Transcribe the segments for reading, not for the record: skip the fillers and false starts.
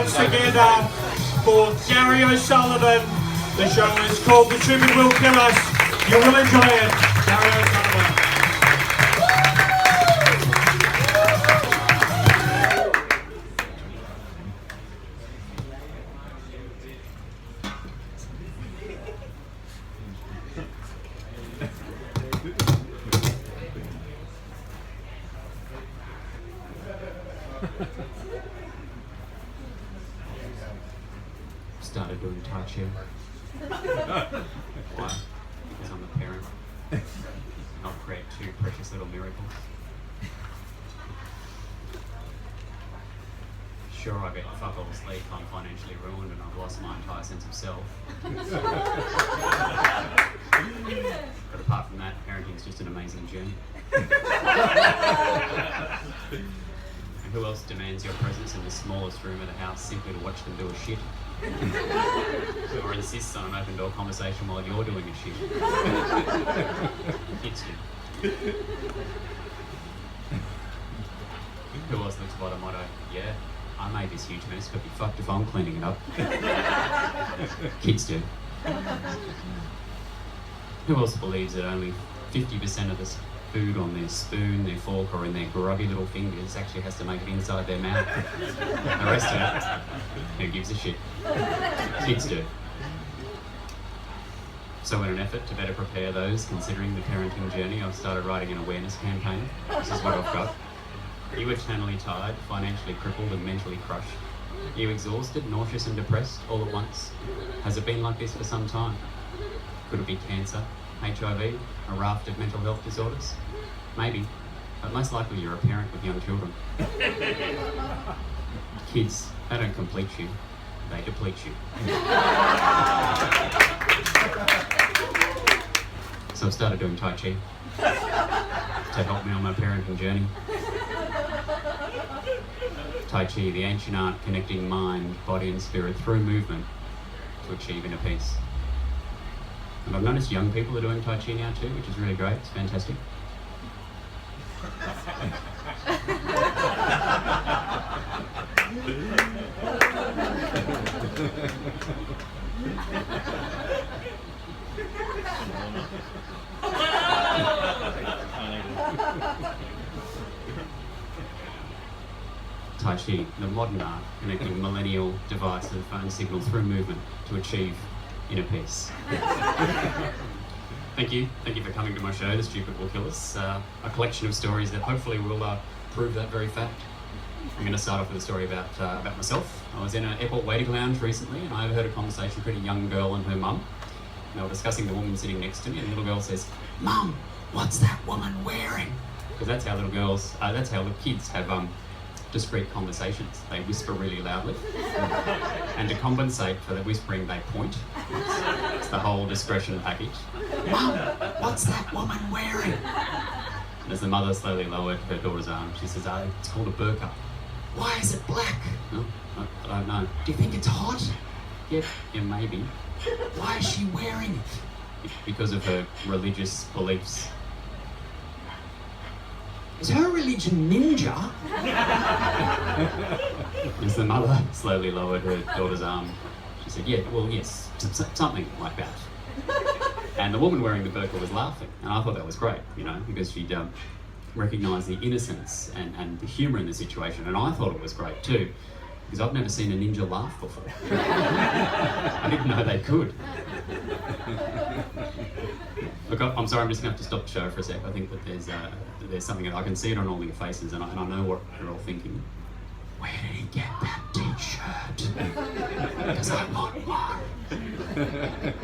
hands together for Gary O'Sullivan. The show is called The Stupid Will Kill Us. You will enjoy it. Gary O'Sullivan. Started doing Tai Chi. Why? Because I'm a parent. Not create two precious little miracles. Sure, I get fuck all sleep, I'm financially ruined and I've lost my entire sense of self. But apart from that, parenting's just an amazing journey. And who else demands your presence in the smallest room of the house simply to watch them do a shit? Or insists on an open door conversation while you're doing a shit? Kids do. Who else looks by the motto, yeah, I made this huge mess, but be fucked if I'm cleaning it up. Kids do. Who else believes that only 50% of this food on their spoon, their fork, or in their grubby little fingers actually has to make it inside their mouth? The rest of it, who gives a shit? Kids do. So in an effort to better prepare those considering the parenting journey, I've started writing an awareness campaign. This is what I've got. Are you eternally tired, financially crippled and mentally crushed? Are you exhausted, nauseous and depressed all at once? Has it been like this for some time? Could it be cancer, HIV, a raft of mental health disorders? Maybe, but most likely you're a parent with young children. Kids, they don't complete you, they deplete you. So I've started doing Tai Chi to help me on my parenting journey. Tai Chi, the ancient art connecting mind, body and spirit through movement to achieve inner peace. And I've noticed young people are doing Tai Chi now too, which is really great, it's fantastic. Tai Chi, the modern art, connecting millennial device to the phone signal through movement to achieve inner peace. Thank you for coming to my show, The Stupid Will Kill Us, a collection of stories that hopefully will prove that very fact. I'm going to start off with a story about myself. I was in an airport waiting lounge recently and I overheard a conversation between a young girl and her mum. They were discussing the woman sitting next to me and the little girl says, "Mum, what's that woman wearing?" Because that's how little kids have discreet conversations. They whisper really loudly. And to compensate for that whispering, they point. It's the whole discretion package. "Mum, what's that woman wearing?" And as the mother slowly lowered her daughter's arm, she says, "It's called a burqa." "Why is it black?" "No, I don't know." "Do you think it's hot?" Yeah, maybe." "Why is she wearing it?" "Because of her religious beliefs." "Is her religion ninja?" As the mother slowly lowered her daughter's arm, she said, "Yeah, well, yes, something like that." And the woman wearing the burqa was laughing, and I thought that was great, because she'd recognised the innocence and the humour in the situation, and I thought it was great too, because I've never seen a ninja laugh before. I didn't know they could. Look, I'm sorry, I'm just going to have to stop the show for a sec. I think that there's something that I can see it on all your faces, and I know what you're all thinking. Where did he get that t-shirt? Because I want one.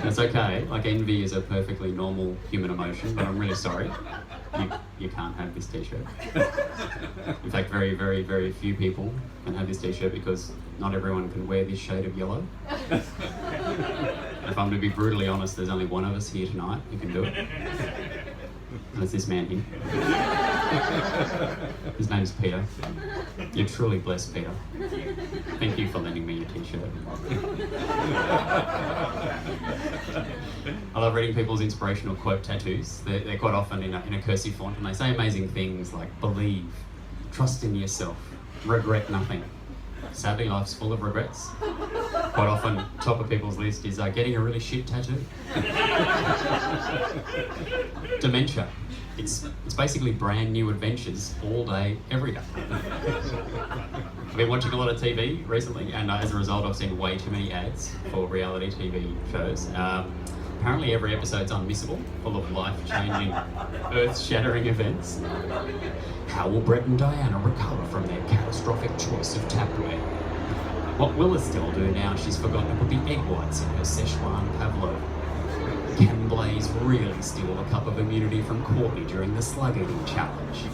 It's okay, like envy is a perfectly normal human emotion, but I'm really sorry. You can't have this t-shirt. In fact, very, very, very few people can have this t-shirt because not everyone can wear this shade of yellow. If I'm to be brutally honest, there's only one of us here tonight who can do it. And it's this man here. His name's Peter. You're truly blessed, Peter. Thank you for lending me your t-shirt. I love reading people's inspirational quote tattoos. They're quite often in a cursive font, and they say amazing things like believe, trust in yourself, regret nothing, Sadly, life's full of regrets. Quite often, top of people's list is getting a really shit tattoo. Dementia. It's basically brand new adventures all day, every day. I've been watching a lot of TV recently, and as a result, I've seen way too many ads for reality TV shows. Apparently, every episode's unmissable, full of life-changing, earth-shattering events. How will Brett and Diana recover from their catastrophic choice of tapware? What will Estelle do now she's forgotten to put the egg whites in her Szechuan pavlova? Can Blaze really steal a cup of immunity from Courtney during the slug eating challenge?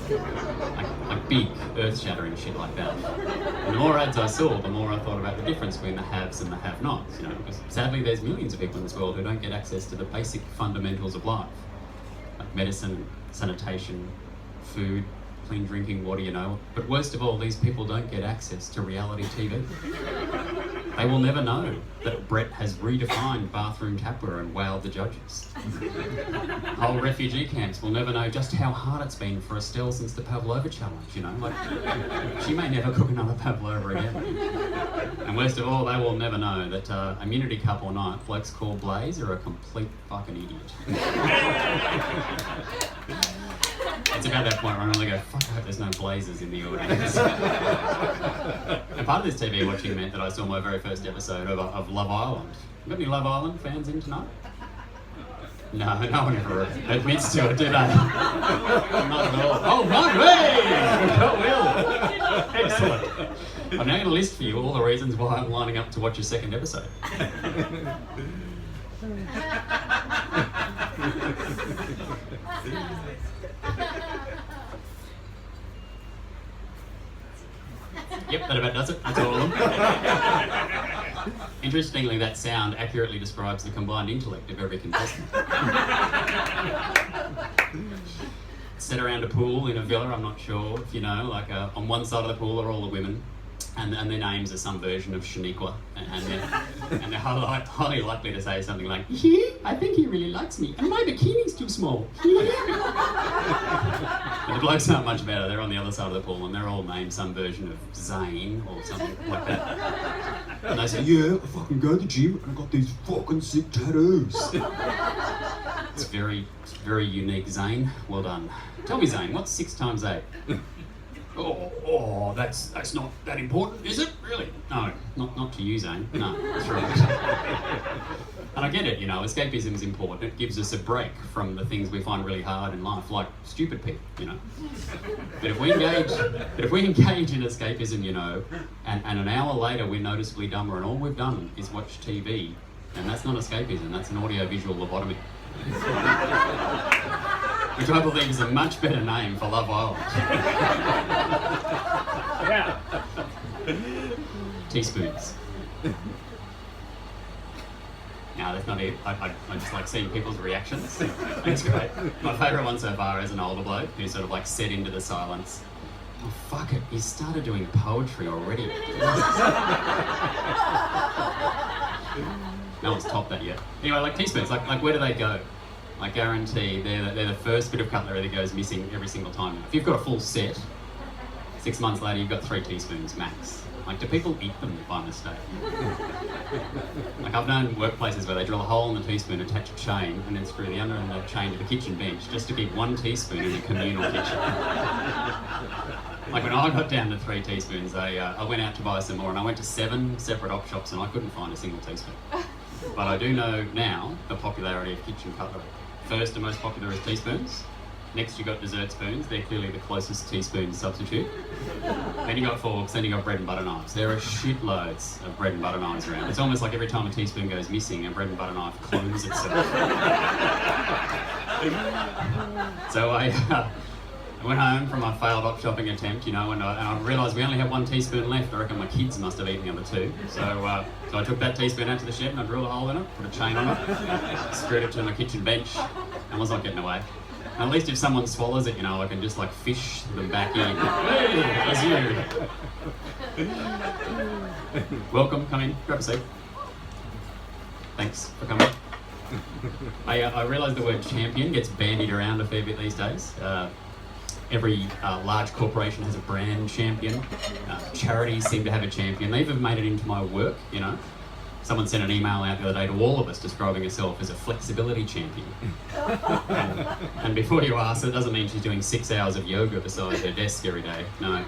Like big, earth-shattering shit like that. And the more ads I saw, the more I thought about the difference between the haves and the have-nots, you know, because sadly there's millions of people in this world who don't get access to the basic fundamentals of life. Like medicine, sanitation, food, clean drinking water, you know. But worst of all, these people don't get access to reality TV. They will never know that Brett has redefined bathroom tapware and wowed the judges. Whole refugee camps will never know just how hard it's been for Estelle since the pavlova challenge, you know. Like, she may never cook another pavlova again. And worst of all, they will never know that immunity cup or not, blokes called Blaze are a complete fucking idiot. It's about that point where I only go, fuck, I hope there's no blazers in the audience. And part of this TV watching meant that I saw my very first episode of Love Island. Got any Love Island fans in tonight? No, no one ever admits to it, do they? Not at all. Oh, not me! Oh, Will! Excellent. I'm now going to list for you all the reasons why I'm lining up to watch your second episode. Yep, that about does it. That's all of them. Interestingly, that sound accurately describes the combined intellect of every contestant. Sit around a pool in a villa, I'm not sure if you know, like on one side of the pool are all the women, and their names are some version of Shaniqua, and they're highly likely to say something like, I think he really likes me, and my bikini's too small. But the blokes aren't much better, they're on the other side of the pool, and they're all named some version of Zane, or something like that. And they say, yeah, I fucking go to the gym, and I got these fucking sick tattoos. It's very unique, Zane. Well done. Tell me, Zane, what's 6 times 8? Oh, that's not that important, is it? Really? No, not to you, Zane. No, that's right. And I get it, you know, escapism is important. It gives us a break from the things we find really hard in life, like stupid people, you know. But if we engage in escapism, you know, and an hour later we're noticeably dumber, and all we've done is watch TV, then that's not escapism, that's an audio-visual lobotomy. Which I believe is a much better name for Love Island. Yeah. Teaspoons. No, that's not it. I just like seeing people's reactions. It's great. My favourite one so far is an older bloke who sort of like set into the silence. Oh, fuck it, he started doing poetry already. No one's topped that yet. Anyway, like teaspoons, like where do they go? I guarantee they're the first bit of cutlery that goes missing every single time. If you've got a full set, 6 months later you've got 3 teaspoons max. Like, do people eat them by mistake? Like, I've known workplaces where they drill a hole in the teaspoon, attach a chain, and then screw the under end of the chain to the kitchen bench just to keep 1 teaspoon in the communal kitchen. Like, when I got down to 3 teaspoons, I went out to buy some more, and I went to 7 separate op shops, and I couldn't find a single teaspoon. But I do know now the popularity of kitchen cutlery. First and most popular is teaspoons. Next you got dessert spoons, they're clearly the closest teaspoon substitute. Then you got forks, then you got bread and butter knives. There are shitloads of bread and butter knives around. It's almost like every time a teaspoon goes missing, a bread and butter knife clones itself. So I went home from my failed op shopping attempt, you know, and I realised we only had 1 teaspoon left. I reckon my kids must have eaten the other 2. So I took that teaspoon out to the shed and I drilled a hole in it, put a chain on it, screwed it to my kitchen bench, and was not getting away. And at least if someone swallows it, you know, I can just like fish them back in. Hey, that's you. Welcome, come in, grab a seat. Thanks for coming. I realise the word champion gets bandied around a fair bit these days. Every large corporation has a brand champion. Charities seem to have a champion. They've even made it into my work, you know. Someone sent an email out the other day to all of us describing herself as a flexibility champion. And before you ask, it doesn't mean she's doing 6 hours of yoga beside her desk every day. No.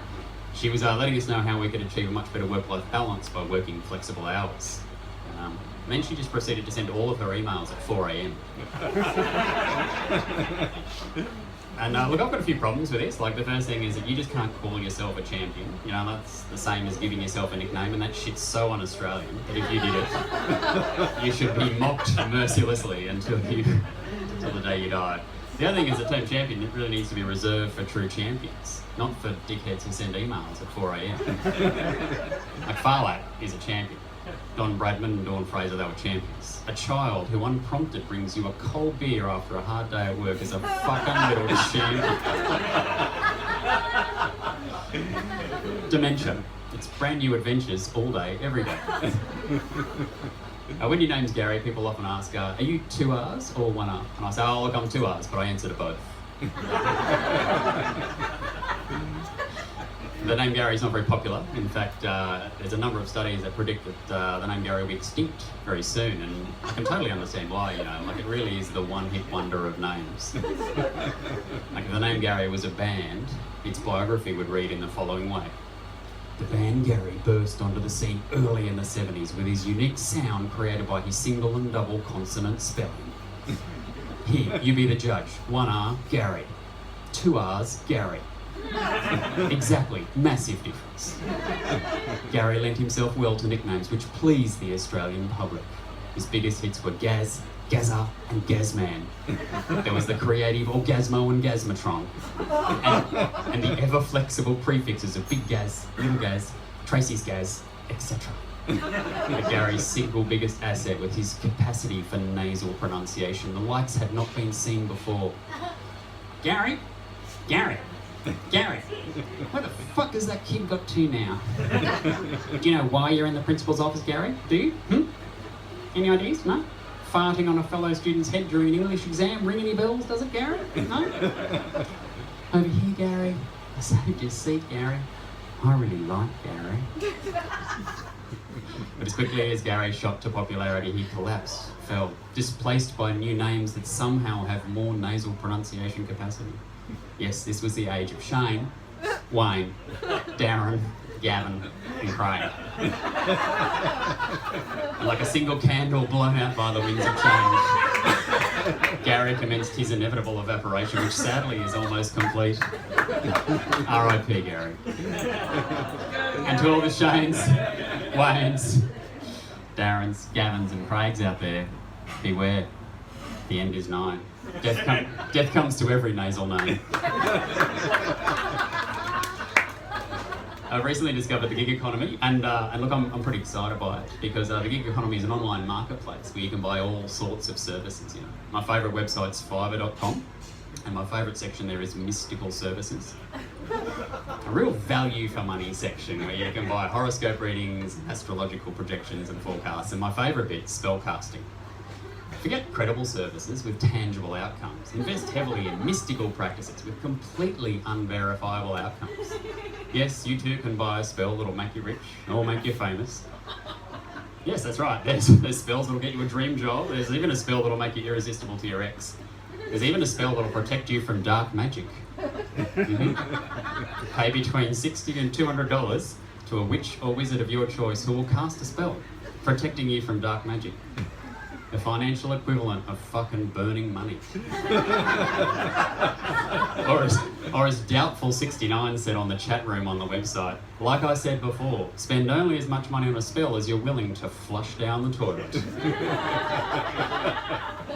She was letting us know how we could achieve a much better work-life balance by working flexible hours. And then she just proceeded to send all of her emails at 4 a.m. And look, I've got a few problems with this. Like, the first thing is that you just can't call yourself a champion. You know, that's the same as giving yourself a nickname, and that shit's so un-Australian that if you did it, you should be mocked mercilessly until the day you die. The other thing is the term champion, it really needs to be reserved for true champions, not for dickheads who send emails at 4 a.m. Like, Farlap is a champion. Don Bradman and Dawn Fraser, they were champions. A child who unprompted brings you a cold beer after a hard day at work is a fucking little champion. Dementia. It's brand new adventures all day, every day. When your name's Gary, people often ask, are you 2 R's or 1 R? And I say, oh look, I'm 2 R's, but I answer to both. The name Gary is not very popular. In fact, there's a number of studies that predict that the name Gary will be extinct very soon, and I can totally understand why, you know, like, it really is the one-hit wonder of names. Like, if the name Gary was a band, its biography would read in the following way. The band Gary burst onto the scene early in the 70s with his unique sound created by his single and double consonant spelling. Here, you be the judge. 1 R, Gary. 2 R's, Gary. Exactly, massive difference. Gary lent himself well to nicknames which pleased the Australian public. His biggest hits were Gaz, Gazza and Gazman. There was the creative Orgasmo and Gazmatron. And the ever-flexible prefixes of Big Gaz, Little Gaz, Tracy's Gaz, etc. But Gary's single biggest asset was his capacity for nasal pronunciation. The likes had not been seen before. Gary? Gary? Gary, where the fuck has that kid got to now? Do you know why you're in the principal's office, Gary? Do you? Any ideas? No? Farting on a fellow student's head during an English exam ring any bells, does it, Gary? No? Over here, Gary. I saved your seat, Gary. I really like Gary. But as quickly as Gary shot to popularity, he collapsed, fell, displaced by new names that somehow have more nasal pronunciation capacity. Yes, this was the age of Shane, Wayne, Darren, Gavin, and Craig. And like a single candle blown out by the winds of change, Gary commenced his inevitable evaporation, which sadly is almost complete. R.I.P. Gary. And to all the Shanes, Waynes, Darrens, Gavins, and Craigs out there, beware. The end is nigh. Death comes to every nasal name. I've recently discovered the gig economy, and look, I'm pretty excited by it, because the gig economy is an online marketplace where you can buy all sorts of services. You know, my favourite website's Fiverr.com, and my favourite section there is mystical services. A real value for money section where you can buy horoscope readings, astrological projections, and forecasts. And my favourite bit, spellcasting. Forget credible services with tangible outcomes. Invest heavily in mystical practices with completely unverifiable outcomes. Yes, you too can buy a spell that'll make you rich or make you famous. Yes, that's right. There's spells that'll get you a dream job. There's even a spell that'll make you irresistible to your ex. There's even a spell that'll protect you from dark magic. Pay between $60 and $200 to a witch or wizard of your choice who will cast a spell, protecting you from dark magic. The financial equivalent of fucking burning money. or as Doubtful 69 said on the chat room on the website, like I said before, spend only as much money on a spell as you're willing to flush down the toilet.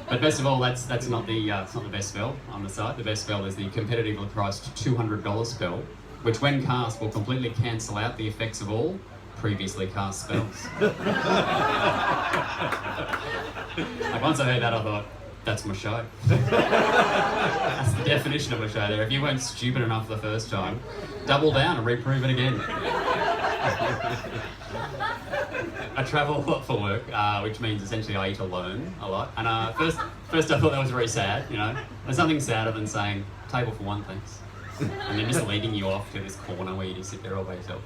But best of all, that's not the best spell on the site. The best spell is the competitively priced $200 spell, which when cast will completely cancel out the effects of all previously cast spells. Like, once I heard that, I thought, that's my show. That's the definition of a show there. If you weren't stupid enough the first time, double down and reprove it again. I travel a lot for work, which means essentially I eat alone a lot. And first I thought that was very sad, you know. There's nothing sadder than saying, table for one, thanks. and then just leading you off to this corner where you just sit there all by yourself.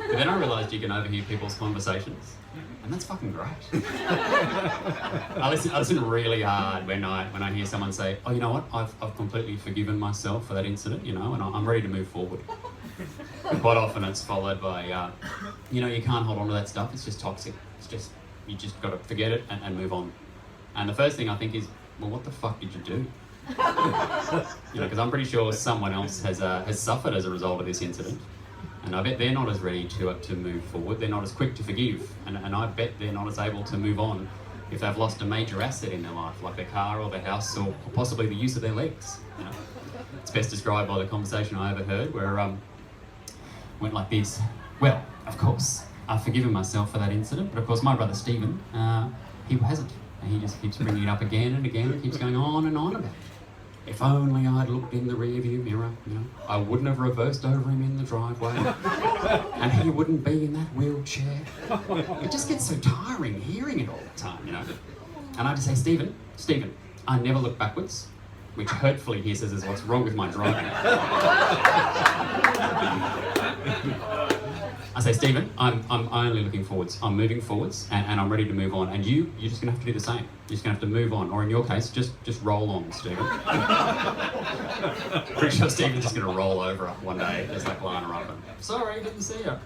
But then I realised you can overhear people's conversations, and that's fucking great. I listen really hard when I hear someone say, "Oh, you know what? I've completely forgiven myself for that incident, you know, and I'm ready to move forward." And quite often it's followed by, you can't hold on to that stuff. It's just toxic. You just got to forget it and move on. And the first thing I think is, well, what the fuck did you do? Because I'm pretty sure someone else has suffered as a result of this incident, and I bet they're not as ready to move forward. They're not as quick to forgive, and I bet they're not as able to move on if they've lost a major asset in their life, like their car or their house, or possibly the use of their legs. You know, it's best described by the conversation I overheard, where went like this: "Well, of course, I've forgiven myself for that incident, but of course my brother Stephen, he hasn't. And he just keeps bringing it up again and again and keeps going on and on about it. If only I'd looked in the rearview mirror, I wouldn't have reversed over him in the driveway, and he wouldn't be in that wheelchair." It just gets so tiring hearing it all the time, And I just say, Stephen, I never look backwards, which hurtfully he says is what's wrong with my driving. I say, Stephen, I'm only looking forwards. I'm moving forwards, and I'm ready to move on. And you're just going to have to do the same. You're just going to have to move on. Or in your case, just roll on, Stephen. Pretty sure Stephen's just going to roll over one day, just like line her up and, "Sorry, didn't see you."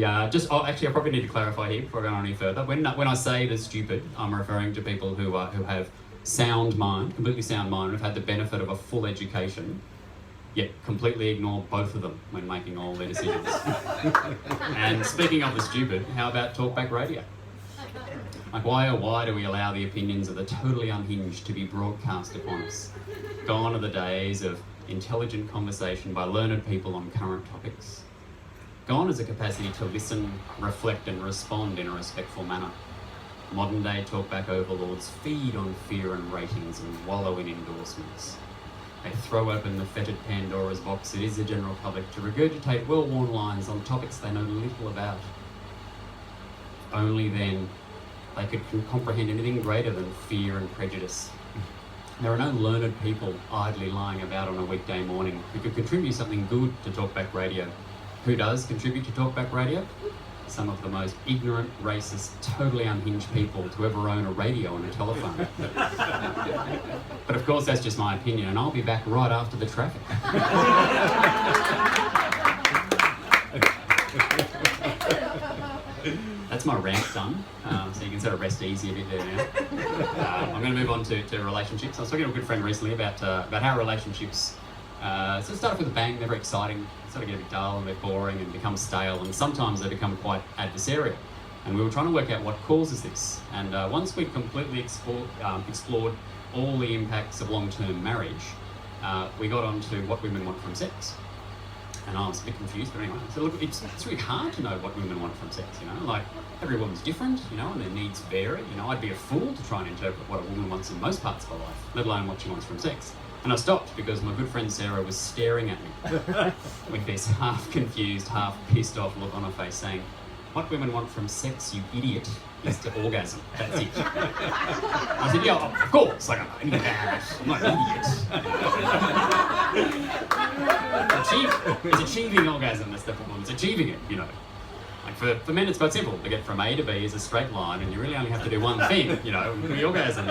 Actually, I probably need to clarify here before I go on any further. When I say the stupid, I'm referring to people who have sound mind, completely sound mind, who've had the benefit of a full education, yet completely ignore both of them when making all their decisions. And speaking of the stupid, how about talkback radio? Like, why do we allow the opinions of the totally unhinged to be broadcast upon us? Gone are the days of intelligent conversation by learned people on current topics. Gone is a capacity to listen, reflect and respond in a respectful manner. Modern day talkback overlords feed on fear and ratings and wallow in endorsements. They throw open the fetid Pandora's box it is the general public to regurgitate well-worn lines on topics they know little about. Only then they could comprehend anything greater than fear and prejudice. There are no learned people idly lying about on a weekday morning who could contribute something good to talkback radio. Who does contribute to talkback radio? Some of the most ignorant, racist, totally unhinged people to ever own a radio and a telephone. But of course that's just my opinion, and I'll be back right after the traffic. That's my rant done, so you can sort of rest easy a bit there now. I'm going to move on to relationships. I was talking to a good friend recently about how relationships sort of start off with a bang. They're very exciting, sort of get a bit dull and a bit boring and become stale, and sometimes they become quite adversarial. And we were trying to work out what causes this. And once we'd completely explored all the impacts of long-term marriage, we got on to what women want from sex. And I was a bit confused, but anyway. So look, it's really hard to know what women want from sex, Like, every woman's different, and their needs vary. I'd be a fool to try and interpret what a woman wants in most parts of her life, let alone what she wants from sex. And I stopped because my good friend Sarah was staring at me with this half confused, half pissed off look on her face saying, "What women want from sex, you idiot, is to orgasm. That's it." I said, "Yeah, of course, like I'm not an idiot." It's achieving orgasm, that's the problem. It's achieving it, Like for men, it's quite simple. To get from A to B is a straight line, and you really only have to do one thing, the orgasm.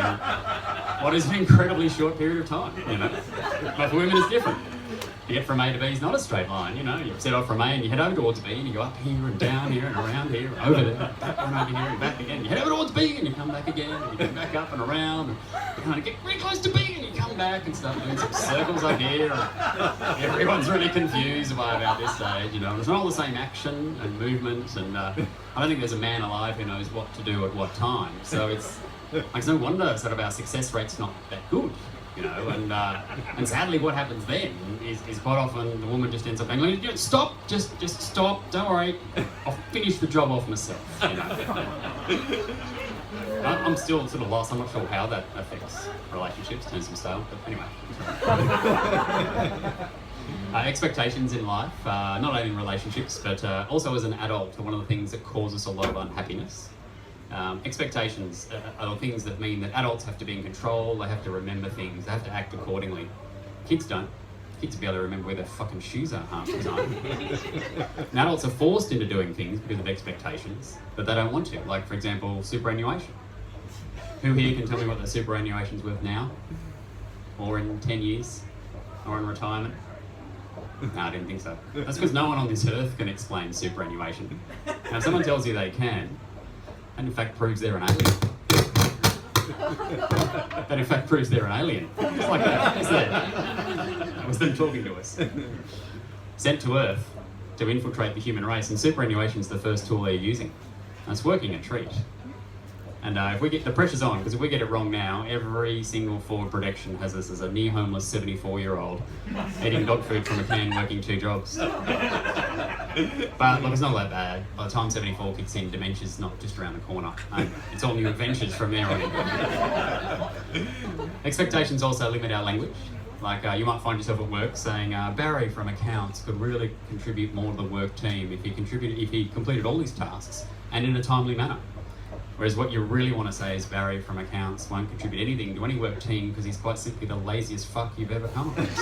What is an incredibly short period of time, But for women, it's different. To get from A to B is not a straight line, You set off from A and you head over towards B, and you go up here and down here and around here and over there, back and over here and back again. You head over towards B and you come back again, and you come back up and around, and you kind of get really close to B and you come back and start doing some circles up here. And everyone's really confused about this stage, It's not all the same action and movement, and I don't think there's a man alive who knows what to do at what time. So it's no wonder sort of our success rate's not that good. And sadly what happens then is quite often the woman just ends up going, "Stop, just stop, don't worry, I'll finish the job off myself." I'm still sort of lost, I'm not sure how that affects relationships, turns them stale, but anyway. Expectations in life, not only in relationships, but also as an adult, are one of the things that causes a lot of unhappiness. Expectations are the things that mean that adults have to be in control, they have to remember things, they have to act accordingly. Kids don't. Kids will be able to remember where their fucking shoes are half the time. And adults are forced into doing things because of expectations that they don't want to. Like, for example, superannuation. Who here can tell me what the superannuation's worth now? Or in 10 years? Or in retirement? No, I didn't think so. That's because no one on this earth can explain superannuation. Now, if someone tells you they can, and in fact proves they're an alien. That in fact proves they're an alien. Just like that. It's there. That was them talking to us. Sent to Earth to infiltrate the human race, and superannuation is the first tool they're using. And it's working a treat. And if we get the pressure's on, because if we get it wrong now, every single forward prediction has us as a near homeless 74-year-old eating dog food from a can, working 2 jobs. But look, it's not that bad. By the time 74 kicks in, dementia's not just around the corner. It's all new adventures from there on in. Expectations also limit our language. Like you might find yourself at work saying, Barry from accounts could really contribute more to the work team if he completed all his tasks and in a timely manner. Whereas what you really want to say is Barry from accounts won't contribute anything to any work team because he's quite simply the laziest fuck you've ever come across.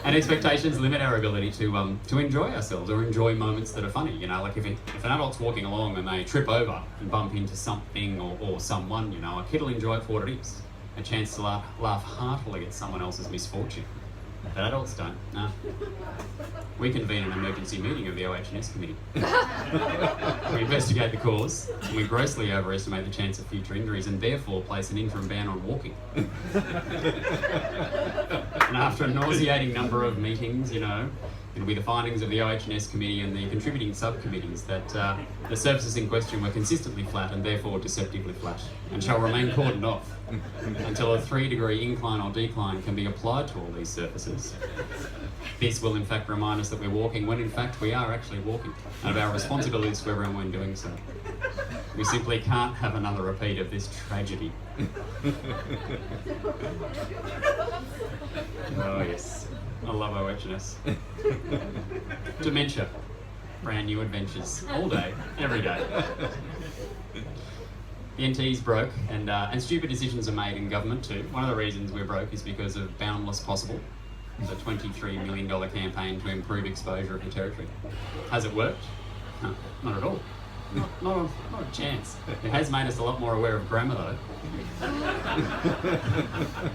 And expectations limit our ability to enjoy ourselves or enjoy moments that are funny. You know, like if an adult's walking along and they trip over and bump into something or someone, you know, a kid will enjoy it for what it is. A chance to laugh heartily at someone else's misfortune. But adults don't, no. We convene an emergency meeting of the OH&S committee. We investigate the cause, and we grossly overestimate the chance of future injuries and therefore place an interim ban on walking. And after a nauseating number of meetings, you know, it'll be the findings of the OH&S committee and the contributing subcommittees that the surfaces in question were consistently flat and therefore deceptively flat, and shall remain cordoned off until a 3-degree incline or decline can be applied to all these surfaces. This will in fact remind us that we're walking when in fact we are actually walking, and of our responsibilities to everyone when doing so. We simply can't have another repeat of this tragedy. Oh yes, I love OH&S. Dementia, brand new adventures, all day, every day. The NT's broke, and stupid decisions are made in government too. One of the reasons we're broke is because of Boundless Possible, the $23 million campaign to improve exposure of the territory. Has it worked? No, not at all. Not a chance. It has made us a lot more aware of grammar though.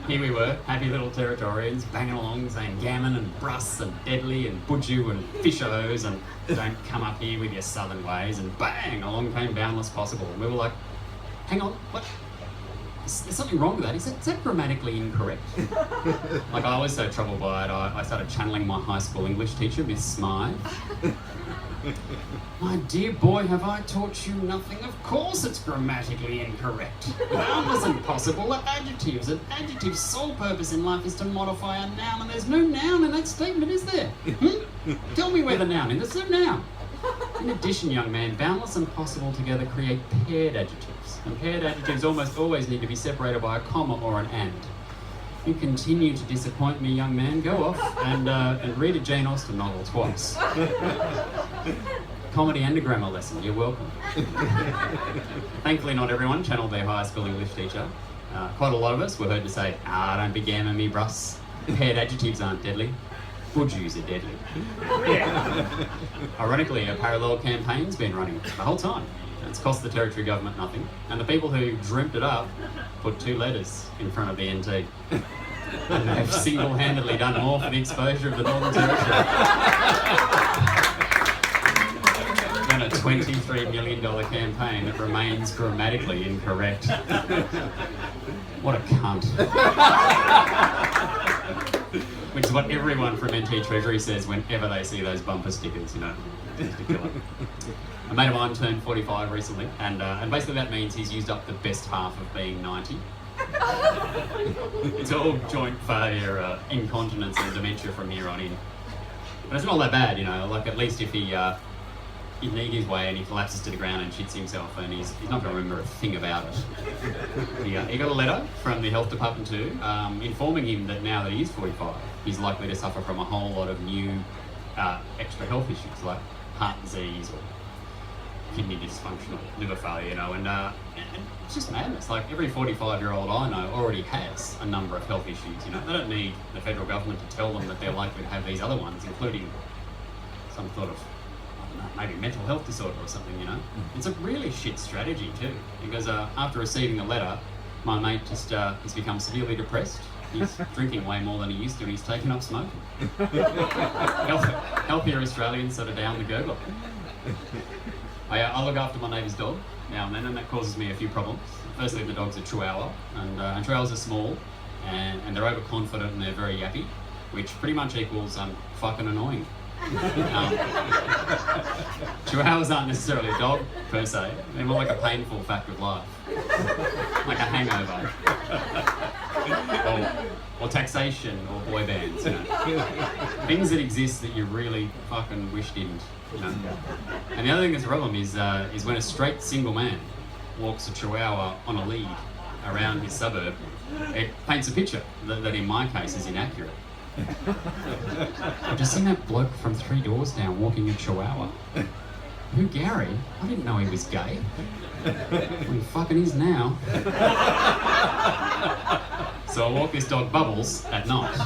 Here we were, happy little Territorians, banging along saying gammon and bruss and deadly and budju and fishos and don't come up here with your southern ways, and bang, along came Boundless Possible. And we were like, hang on, what? There's something wrong with that. Is that grammatically incorrect? Like I was so troubled by it, I started channeling my high school English teacher, Miss Smythe. My dear boy, have I taught you nothing? Of course it's grammatically incorrect. Boundless and possible are adjectives. An adjective's sole purpose in life is to modify a noun, and there's no noun in that statement, is there? Tell me where the noun is. There's no noun. In addition, young man, boundless and possible together create paired adjectives. And paired adjectives almost always need to be separated by a comma or an and. You continue to disappoint me, young man. Go off and read a Jane Austen novel twice. Comedy and a grammar lesson, you're welcome. Thankfully, not everyone channeled their high school English teacher. Quite a lot of us were heard to say, don't be gammon me, bruss. Paired adjectives aren't deadly. Budjus are deadly. Yeah. Ironically, a parallel campaign's been running the whole time. It's cost the Territory government nothing, and the people who dreamt it up put 2 letters in front of the NT. And they've single-handedly done more for the exposure of the Northern Territory than a $23 million campaign that remains grammatically incorrect. What a cunt. Which is what everyone from NT Treasury says whenever they see those bumper stickers, you know. Just a killer. A mate of mine turned 45 recently, and basically that means he's used up the best half of being 90. It's all joint failure, incontinence and dementia from here on in. But it's not that bad, you know, like at least if he kneed his way and he collapses to the ground and shits himself, and he's not going to remember a thing about it. He got a letter from the health department too, informing him that now that he is 45, he's likely to suffer from a whole lot of new extra health issues like heart disease or kidney dysfunctional, liver failure, you know, and it's just madness. Like every 45-year-old I know already has a number of health issues, you know. They don't need the federal government to tell them that they're likely to have these other ones, including some sort of, I don't know, maybe mental health disorder or something, you know. It's a really shit strategy too, because after receiving the letter, my mate just has become severely depressed. He's drinking way more than he used to, and he's taken up smoking. Healthier Australians sort of down the gurgle. I look after my neighbour's dog now and then, and that causes me a few problems. Firstly, the dog's a Chihuahua, and Chihuahuas are small, and they're overconfident and they're very yappy, which pretty much equals fucking annoying. Chihuahuas aren't necessarily a dog per se, they're more like a painful fact of life, like a hangover, or taxation, or boy bands, you know, things that exist that you really fucking wish didn't, you know. And the other thing that's a problem is when a straight single man walks a Chihuahua on a lead around his suburb, it paints a picture that in my case is inaccurate. I've just seen that bloke from 3 doors down walking a Chihuahua. Who, Gary? I didn't know he was gay. Well, he fucking is now. So I walk this dog Bubbles at night.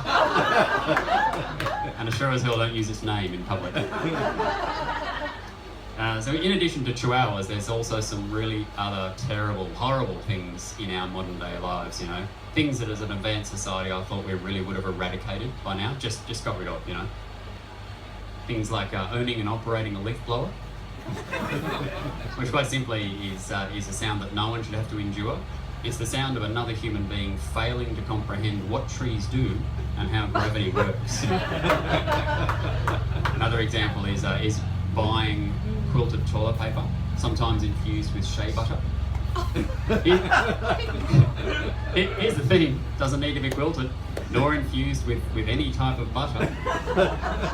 And I sure as hell don't use its name in public. So in addition to Chihuahuas, there's also some really other terrible, horrible things in our modern day lives, you know. Things that as an advanced society I thought we really would have eradicated by now, just got rid of, you know. Things like owning and operating a leaf blower, which quite simply is a sound that no one should have to endure. It's the sound of another human being failing to comprehend what trees do and how gravity works. Another example is buying quilted toilet paper, sometimes infused with shea butter. Here's the thing, doesn't need to be quilted, nor infused with any type of butter.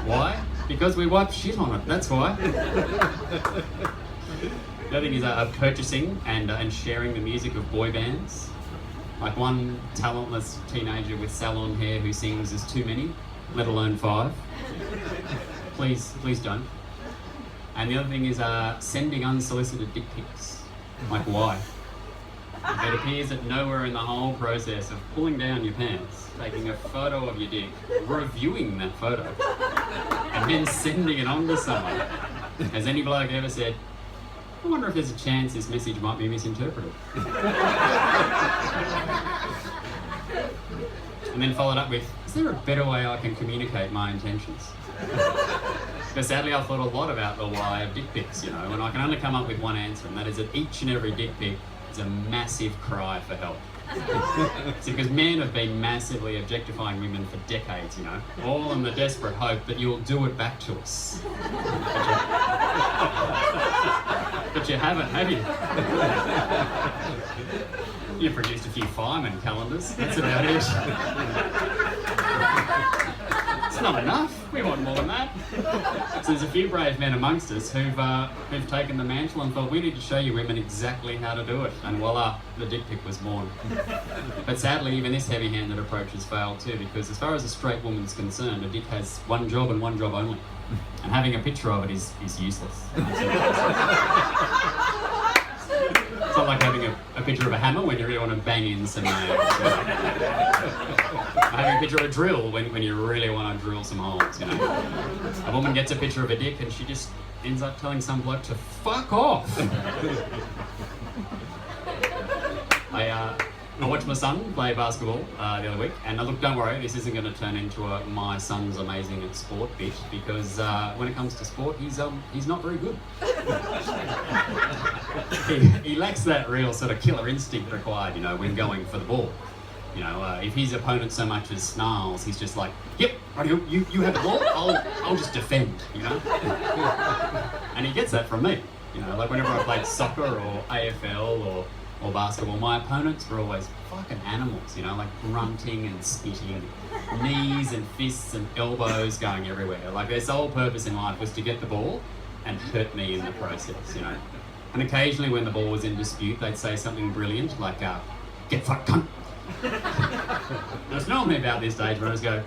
Why? Because we wipe shit on it, that's why. The other thing is purchasing and sharing the music of boy bands. Like one talentless teenager with salon hair who sings "There's too many, let alone 5. Please don't. And the other thing is sending unsolicited dick pics. Like why? It appears that nowhere in the whole process of pulling down your pants, taking a photo of your dick, reviewing that photo, and then sending it on to someone, has any bloke ever said, I wonder if there's a chance this message might be misinterpreted. And then followed up with, is there a better way I can communicate my intentions? Because sadly I've thought a lot about the why of dick pics, you know, and I can only come up with one answer, and that is that each and every dick pic is a massive cry for help. See, because men have been massively objectifying women for decades, you know, all in the desperate hope that you'll do it back to us. But you haven't, have you? You've produced a few fireman calendars, that's about it. It's not enough, we want more than that. So there's a few brave men amongst us who've taken the mantle and thought, we need to show you women exactly how to do it. And voila, the dick pic was born. But sadly, even this heavy-handed approach has failed too, because as far as a straight woman's concerned, a dick has one job and one job only. And having a picture of it is useless. It's not like having a picture of a hammer when you really want to bang in some nails. Having a picture of a drill when you really want to drill some holes, you know. A woman gets a picture of a dick and she just ends up telling some bloke to fuck off. I watched my son play basketball the other week, and look, don't worry, this isn't going to turn into a my son's amazing at sport bit, because when it comes to sport, he's not very good. he lacks that real sort of killer instinct required, you know, when going for the ball. You know, if his opponent so much as snarls, he's just like, yep, you have the ball, I'll just defend, you know. And he gets that from me, you know, like whenever I played soccer or AFL or basketball, my opponents were always fucking animals, you know, like grunting and spitting, knees and fists and elbows going everywhere. Like their sole purpose in life was to get the ball and hurt me in the process, you know. And occasionally when the ball was in dispute, they'd say something brilliant like, get fucked, cunt. There's normally about this stage where I just go,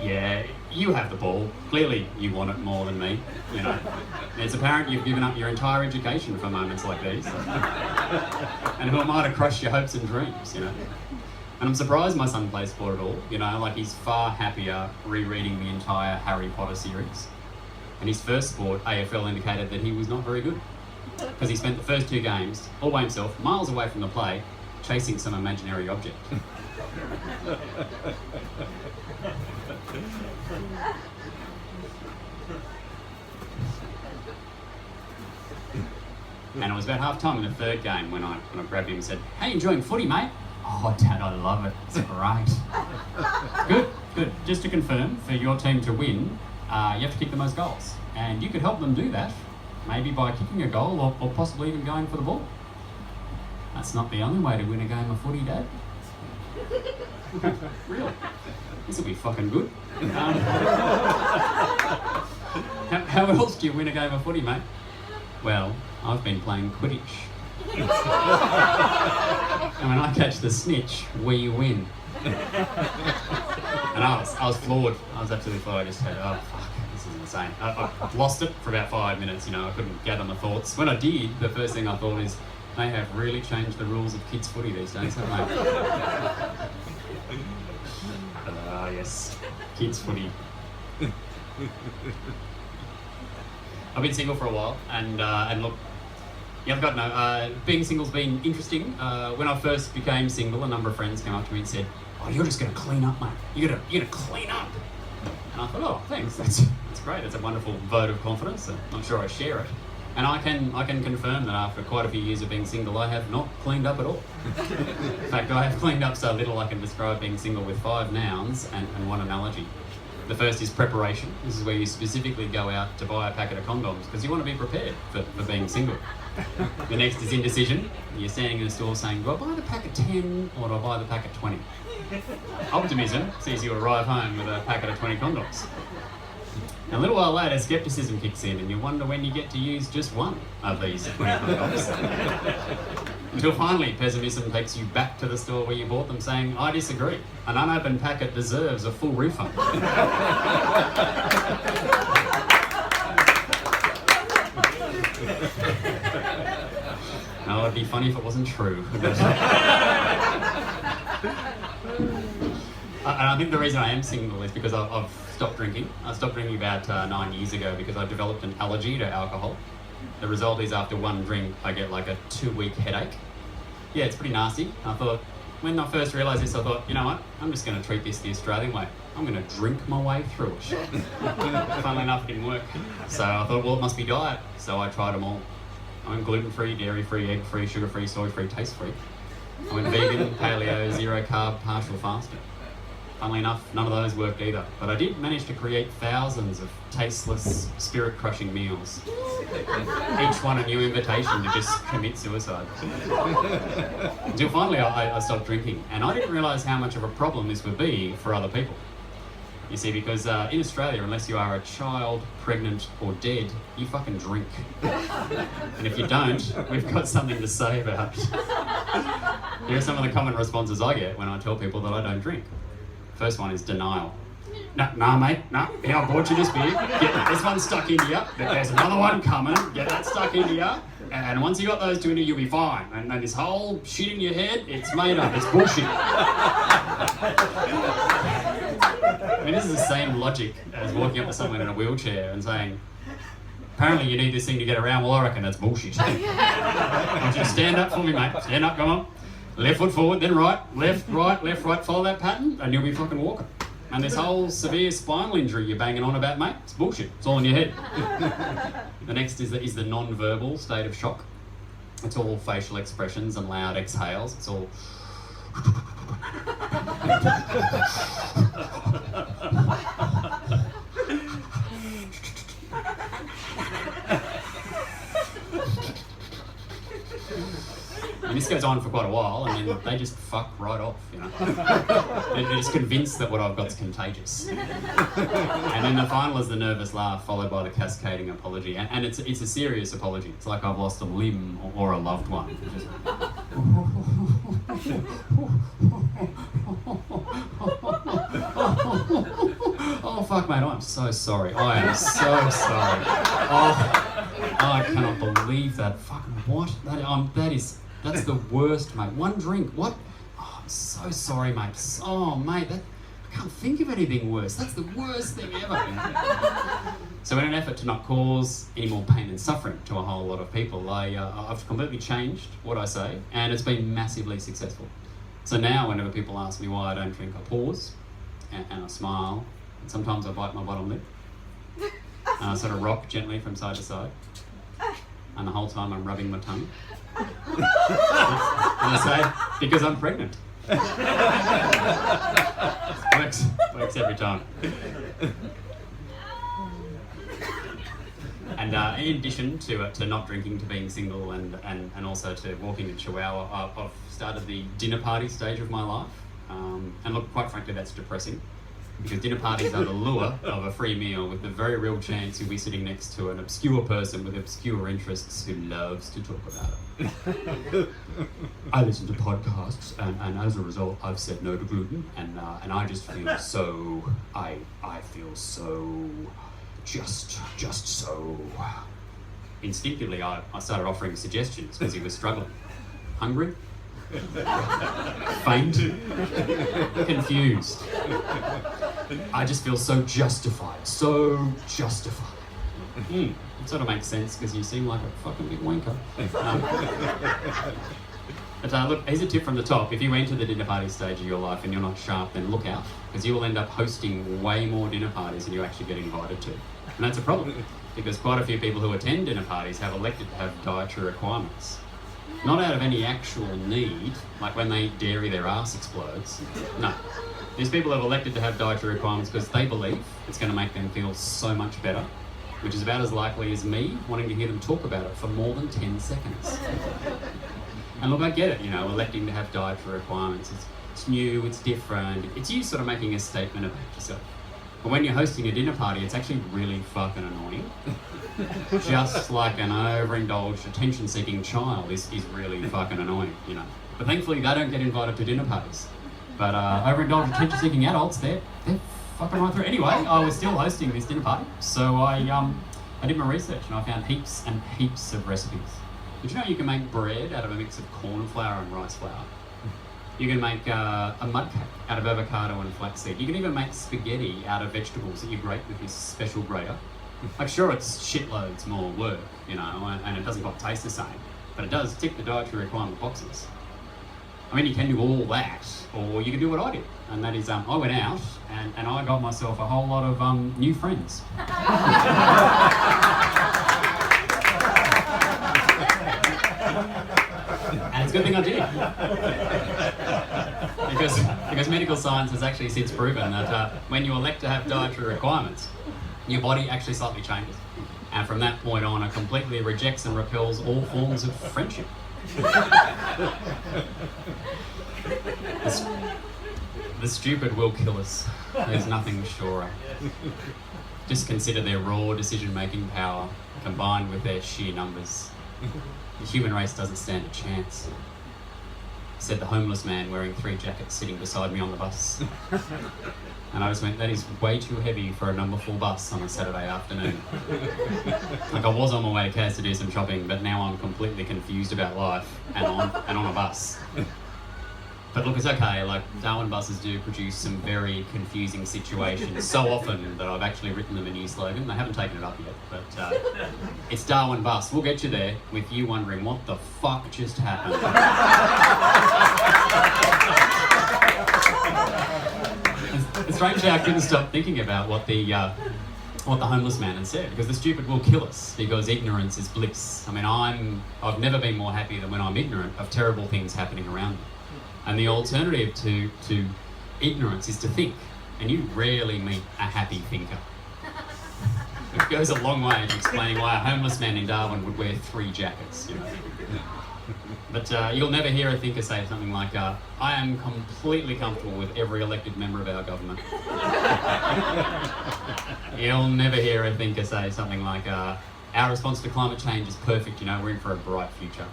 Yeah, you have the ball. Clearly you want it more than me, you know. It's apparent you've given up your entire education for moments like these. And who am I to crush your hopes and dreams, you know? And I'm surprised my son plays sport at all, you know, like he's far happier rereading the entire Harry Potter series. And his first sport, AFL, indicated that he was not very good. Because he spent the first 2 games, all by himself, miles away from the play, chasing some imaginary object. And it was about half time in the 3rd game when I grabbed him and said, "How you enjoying footy, mate?" "Oh, Dad, I love it. It's great." Good. Just to confirm, for your team to win, you have to kick the most goals. And you could help them do that, maybe by kicking a goal or possibly even going for the ball. That's not the only way to win a game of footy, Dad. Really? This will be fucking good. How else do you win a game of footy, mate? Well, I've been playing Quidditch. And when I catch the snitch, we win. And I was floored. I was absolutely floored. I just said, oh, fuck, this is insane. I lost it for about 5 minutes, you know, I couldn't gather my thoughts. When I did, the first thing I thought is, they have really changed the rules of kids' footy these days, haven't they? Yes, kids' footy. I've been single for a while, and look, yeah, I've got no. Being single's been interesting. When I first became single, a number of friends came up to me and said, "Oh, you're just going to clean up, mate. You're gonna clean up." And I thought, "Oh, thanks. That's great. That's a wonderful vote of confidence. I'm not sure I share it." And I can confirm that after quite a few years of being single, I have not cleaned up at all. In fact, I have cleaned up so little I can describe being single with 5 nouns and 1 analogy. The first is preparation. This is where you specifically go out to buy a packet of condoms because you want to be prepared for being single. The next is indecision. You're standing in a store saying, do I buy the pack of 10 or do I buy the pack of 20? Optimism sees you arrive home with a packet of 20 condoms. And a little while later, skepticism kicks in and you wonder when you get to use just one of these 20 condoms. Until finally, pessimism takes you back to the store where you bought them saying, I disagree. An unopened packet deserves a full refund. No, it'd be funny if it wasn't true. And I think the reason I am single is because I've stopped drinking. I stopped drinking about 9 years ago because I developed an allergy to alcohol. The result is after one drink, I get like a 2-week headache. Yeah, it's pretty nasty. I thought, when I first realised this, I thought, you know what? I'm just going to treat this the Australian way. I'm going to drink my way through it. Funnily enough, it didn't work. So I thought, well, it must be diet. So I tried them all. I went gluten-free, dairy-free, egg-free, sugar-free, soy-free, taste-free. I went vegan, paleo, zero carb, partial fasting. Funnily enough, none of those worked either. But I did manage to create thousands of tasteless, spirit-crushing meals. Each one a new invitation to just commit suicide. Until finally I stopped drinking. And I didn't realise how much of a problem this would be for other people. You see, because in Australia, unless you are a child, pregnant or dead, you fucking drink. And if you don't, we've got something to say about it. Here are some of the common responses I get when I tell people that I don't drink. First one is denial. Nah, mate, nah. Yeah, I bought you this beer. Get this one stuck into you. There's another one coming. Get that stuck into you. And once you got those two into you, you'll be fine. And this whole shit in your head, it's made up. It's bullshit. I mean, this is the same logic as walking up to someone in a wheelchair and saying, apparently you need this thing to get around. Well, I reckon that's bullshit. I want you to stand up for me, mate. Stand up, come on. Left foot forward, then right, left, right, follow that pattern, and you'll be fucking walking. And this whole severe spinal injury you're banging on about, mate, it's bullshit. It's all in your head. The next is the non-verbal state of shock. It's all facial expressions and loud exhales. It's all... And this goes on for quite a while, and then they just fuck right off, you know. They're just convinced that what I've got's contagious. And then the final is the nervous laugh, followed by the cascading apology. And it's a serious apology. It's like I've lost a limb or a loved one. fuck, mate, I'm so sorry. I am so sorry. Oh, I cannot believe that. Fucking what? That's the worst, mate. One drink, what? Oh, I'm so sorry, mate. Oh, mate, I can't think of anything worse. That's the worst thing ever. So in an effort to not cause any more pain and suffering to a whole lot of people, I've completely changed what I say, and it's been massively successful. So now whenever people ask me why I don't drink, I pause, and I smile, and sometimes I bite my bottom lip, and I sort of rock gently from side to side, and the whole time I'm rubbing my tongue. And I say, because I'm pregnant. Works every time. And in addition to not drinking, to being single, and also to walking in Chihuahua, I've started the dinner party stage of my life. And look, quite frankly, that's depressing, because dinner parties are the lure of a free meal with the very real chance you'll be sitting next to an obscure person with obscure interests who loves to talk about it. I listen to podcasts, and as a result, I've said no to gluten, and I just feel so, I feel so, just so. Instinctively, I started offering suggestions because he was struggling. Hungry? Faint? Confused? I just feel so justified. It sort of makes sense because you seem like a fucking big wanker. But look, here's a tip from the top. If you enter the dinner party stage of your life and you're not sharp, then look out, because you will end up hosting way more dinner parties than you actually get invited to. And that's a problem, because quite a few people who attend dinner parties have elected to have dietary requirements. Not out of any actual need, like when they eat dairy their ass explodes. No. These people have elected to have dietary requirements because they believe it's going to make them feel so much better, which is about as likely as me wanting to hear them talk about it for more than 10 seconds. And look, I get it, electing to have dietary requirements. It's new, it's different. It's you sort of making a statement about yourself. But when you're hosting a dinner party, it's actually really fucking annoying. Just like an overindulged, attention-seeking child is really fucking annoying, But thankfully, they don't get invited to dinner parties. But overindulged, attention-seeking adults, they're fucking right through. Anyway, I was still hosting this dinner party, so I did my research and I found heaps and heaps of recipes. Did you know you can make bread out of a mix of corn flour and rice flour? You can make a mud cake out of avocado and flaxseed. You can even make spaghetti out of vegetables that you grate with this special grater. Like, sure, it's shitloads more work, and it doesn't quite taste the same, but it does tick the dietary requirement boxes. I mean, you can do all that, or you can do what I did, and that is I went out and I got myself a whole lot of new friends. And it's a good thing I did. Because medical science has actually since proven that when you elect to have dietary requirements, your body actually slightly changes. And from that point on, it completely rejects and repels all forms of friendship. The stupid will kill us. There's nothing surer. Just consider their raw decision-making power combined with their sheer numbers. The human race doesn't stand a chance, said the homeless man wearing 3 jackets sitting beside me on the bus. And I just went, that is way too heavy for a number 4 bus on a Saturday afternoon. Like, I was on my way to Cairns to do some shopping, but now I'm completely confused about life and on a bus. But look, it's okay, like, Darwin buses do produce some very confusing situations so often that I've actually written them a new slogan. They haven't taken it up yet, but it's Darwin bus. We'll get you there with you wondering what the fuck just happened. And strangely, I couldn't stop thinking about what the homeless man had said, because the stupid will kill us, because ignorance is bliss. I mean, I've never been more happy than when I'm ignorant of terrible things happening around me. And the alternative to ignorance is to think, and you rarely meet a happy thinker. It goes a long way to explaining why a homeless man in Darwin would wear 3 jackets, But you'll never hear a thinker say something like, I am completely comfortable with every elected member of our government. You'll never hear a thinker say something like, our response to climate change is perfect, you know, we're in for a bright future.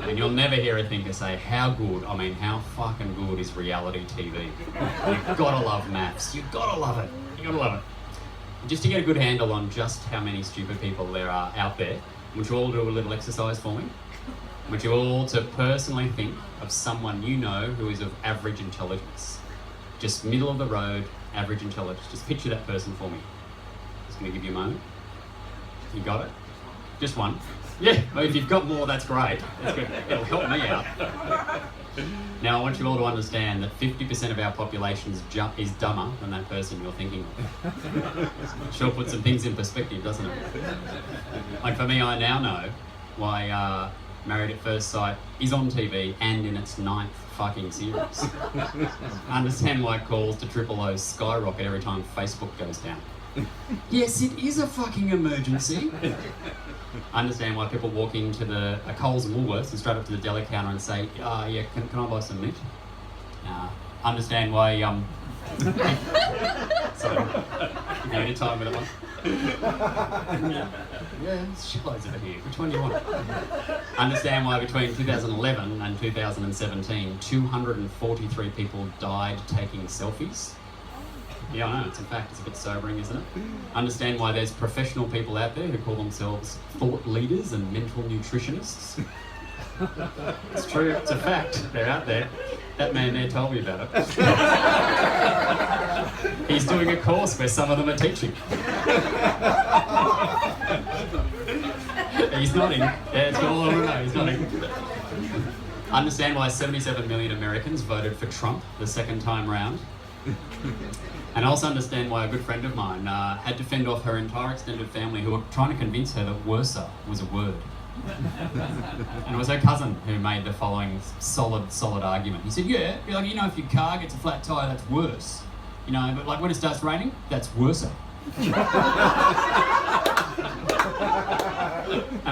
And you'll never hear a thinker say, how good, I mean, how fucking good is reality TV? You've gotta love maths, you've gotta love it, you gotta love it. Just to get a good handle on just how many stupid people there are out there, would you all do a little exercise for me? Would you all to personally think of someone you know who is of average intelligence? Just middle of the road, average intelligence. Just picture that person for me. Just gonna give you a moment. You got it? Just one? Yeah, well, if you've got more, that's great. That's good. It'll help me out. Now, I want you all to understand that 50% of our population is dumber than that person you're thinking of. Sure puts some things in perspective, doesn't it? Like for me, I now know why Married at First Sight is on TV and in its 9th fucking series. I understand why calls to Triple O's skyrocket every time Facebook goes down. Yes, it is a fucking emergency. I understand why people walk into a Coles and Woolworths and straight up to the deli counter and say, yeah, can I buy some meat? Understand why, sorry, you need a time with that one? Yeah, there's shitloads of it here. Which one do you want? Understand why between 2011 and 2017, 243 people died taking selfies? Yeah, I know, it's a fact, it's a bit sobering, isn't it? Understand why there's professional people out there who call themselves thought leaders and mental nutritionists? It's true, it's a fact, they're out there. That man there told me about it. He's doing a course where some of them are teaching. He's nodding. Yeah, it's all I know, he's nodding. Understand why 77 million Americans voted for Trump the second time round. And I also understand why a good friend of mine had to fend off her entire extended family who were trying to convince her that worser was a word. And it was her cousin who made the following solid argument. He said, yeah, like, you know, if your car gets a flat tyre, that's worse. You know, but like when it starts raining, that's worser. And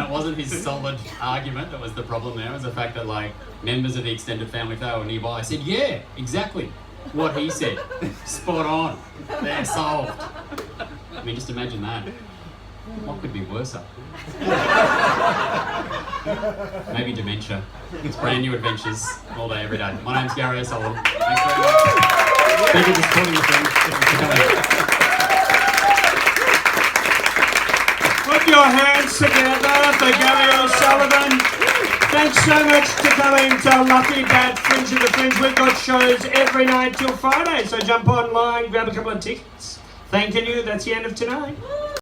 it wasn't his solid argument that was the problem there. It was the fact that, like, members of the extended family, if they were nearby, said, yeah, exactly what he said. Spot on. They're solved. I mean, just imagine that. What could be worse? Maybe dementia. It's brand new adventures all day, every day. My name's Gary O'Sullivan. Thanks very much. Thank you for supporting the Fringe. Put your hands together for Gary O'Sullivan. Thanks so much for coming to Lucky Bad Fringe of the Fringe. We've got shows every night till Friday, so jump online, grab a couple of tickets. Thanking you, that's the end of tonight.